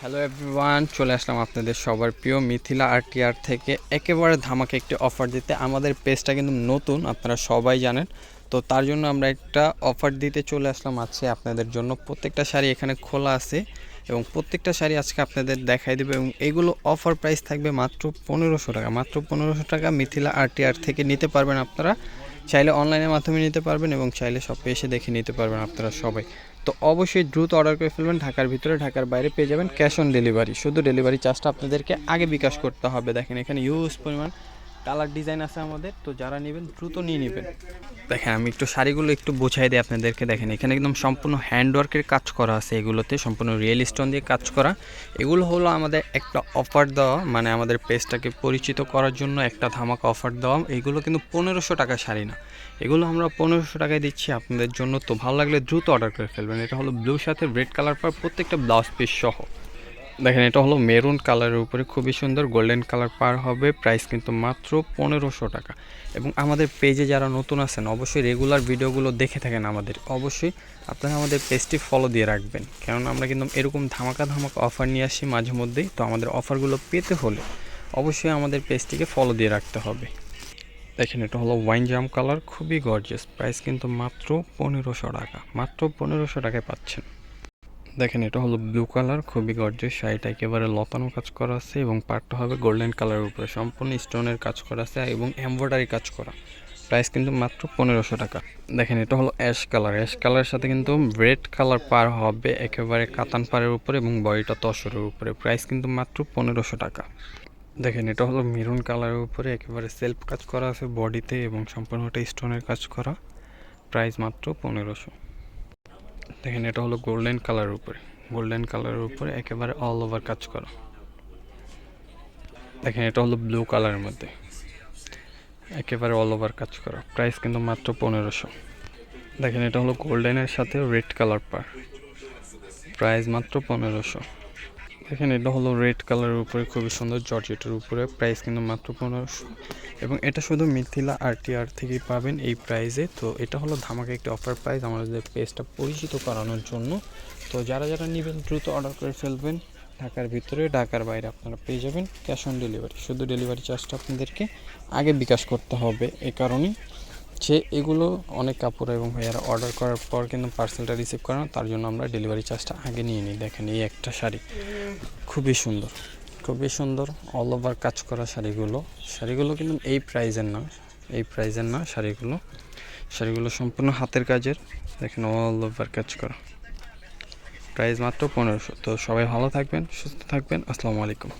Hello everyone, চলে আসলাম আপনাদের সবার প্রিয় মিথিলা আরটিআর থেকে একেবারে ধামাকা একটি অফার দিতে। আমাদের পেজটা কিন্তু নতুন, আপনারা সবাই জানেন। তো তার জন্য আমরা একটা অফার দিতে চলে আসলাম আজকে আপনাদের জন্য। প্রত্যেকটা শাড়ি এখানে খোলা আছে এবং প্রত্যেকটা শাড়ি আজকে আপনাদের দেখাই দেবে এবং এইগুলো অফার প্রাইস থাকবে মাত্র 1500 টাকা। মাত্র 1500 টাকা মিথিলা আরটিআর থেকে নিতে পারবেন আপনারা। চাইলে অনলাইনের মাধ্যমে নিতে পারবেন এবং চাইলে শপে এসে দেখে নিতে পারবেন আপনারা সবাই। তো অবশ্যই দ্রুত অর্ডার করে ফেলবেন। ঢাকার ভিতরে, ঢাকার বাইরে পেয়ে যাবেন ক্যাশ অন ডেলিভারি। শুধু ডেলিভারি চার্জটা আপনাদেরকে আগে বিকাশ করতে হবে। দেখেন এখানে ইউজ পরিমাণ কালার ডিজাইন আছে আমাদের, তো যারা নেবেন দ্রুত নিয়ে নেবেন। দেখেন আমি একটু শাড়িগুলো একটু বোঝাই দিই আপনাদেরকে। দেখেন এখানে একদম সম্পূর্ণ হ্যান্ডওয়ার্কের কাজ করা আছে, এগুলোতে সম্পূর্ণ রিয়েল স্টোন দিয়ে কাজ করা। এগুলো হলো আমাদের একটা অফার দেওয়া, মানে আমাদের পেজটাকে পরিচিত করার জন্য একটা ধামাকা অফার দেওয়া। এগুলো কিন্তু 1500 টাকা শাড়ি না, এগুলো আমরা 1500 টাকায় দিচ্ছি আপনাদের জন্য। তো ভালো লাগলে দ্রুত অর্ডার করে ফেলবেন। এটা হলো ব্লুর সাথে রেড কালার পার, প্রত্যেকটা ব্লাউজ পিস সহ। দেখেন এটা হলো মেরুন কালারের উপরে খুবই সুন্দর গোল্ডেন কালার পার হবে। প্রাইস কিন্তু মাত্র 1500 টাকা। এবং আমাদের পেজে যারা নতুন আছেন অবশ্যই রেগুলার ভিডিওগুলো দেখে থাকেন আমাদের, অবশ্যই আপনারা আমাদের পেজটি ফলো দিয়ে রাখবেন, কেননা আমরা কিন্তু এরকম ধামাকা ধামাকা অফার নিয়ে আসি মাঝে মধ্যেই। তো আমাদের অফারগুলো পেতে হলে অবশ্যই আমাদের পেজটিকে ফলো দিয়ে রাখতে হবে। দেখেন এটা হলো ওয়াইন জাম কালার, খুবই গর্জিয়াস। প্রাইস কিন্তু মাত্র 1500 টাকা। মাত্র 1500 টাকায় পাচ্ছেন। দেখেন এটা হলো ব্লু কালার, খুবই গর্জিয়াস। শাড়িটা একেবারে লতানো কাজ করা আছে এবং পাড়টা হবে গোল্ডেন কালারের উপরে, সম্পূর্ণ স্টোনের কাজ করা আছে এবং এমব্রয়ডারি কাজ করা। প্রাইস কিন্তু মাত্র 1500 টাকা। দেখেন এটা হলো অ্যাশ কালার, অ্যাশ কালারের সাথে কিন্তু রেড কালার পার হবে একেবারে কাতান পাড়ের উপরে এবং বডিটা তসরের উপরে। প্রাইস কিন্তু মাত্র 1500 টাকা। দেখেন এটা হলো মেরুন কালারের উপরে একেবারে সেলফ কাজ করা আছে বডিতে এবং সম্পূর্ণটা স্টোনের কাজ করা। প্রাইস মাত্র 1500। দেখেন এটা হলো গোল্ডেন কালারের উপরে, গোল্ডেন কালারের উপরে একেবারে অল ওভার কাজ করা। দেখেন এটা হলো ব্লু কালারের মধ্যে একেবারে অল ওভার কাজ করা। প্রাইস কিন্তু মাত্র 1500। দেখেন এটা হলো গোল্ডেনের সাথে রেড কালার পার, প্রাইস মাত্র 1500। দেখেন এটা হলো রেড কালারের উপরে খুবই সুন্দর জর্জেটের উপরে, প্রাইস কিন্তু মাত্র 1500। এবং এটা শুধু মিথিলা আরটিআর থেকেই পাবেন এই প্রাইসে। তো এটা হলো ধামাকা একটি অফার প্রাইস আমাদের পেজটা পরিচিত করানোর জন্য। তো যারা যারা নেবেন দ্রুত অর্ডার করে ফেলবেন। ঢাকার ভিতরে, ঢাকার বাইরে আপনারা পেয়ে যাবেন ক্যাশ অন ডেলিভারি। শুধু ডেলিভারি চার্জটা আপনাদেরকে আগে বিকাশ করতে হবে। এই কারণেই যে এগুলো অনেক কাপড় এবং ভাইয়ারা অর্ডার করার পর কিন্তু পার্সেলটা রিসিভ করে না, তার জন্য আমরা ডেলিভারি চার্জটা আগে নিয়ে নিই। দেখেন এই একটা শাড়ি খুবই সুন্দর, খুবই সুন্দর অল ওভার কাজ করা শাড়িগুলো। শাড়িগুলো কিন্তু এই প্রাইজের না, এই প্রাইজের না শাড়িগুলো। শাড়িগুলো সম্পূর্ণ হাতের কাজের। দেখেন অল ওভার কাজ করা। প্রাইস মাত্র 1500। তো সবাই ভালো থাকবেন, সুস্থ থাকবেন। আসসালামু আলাইকুম।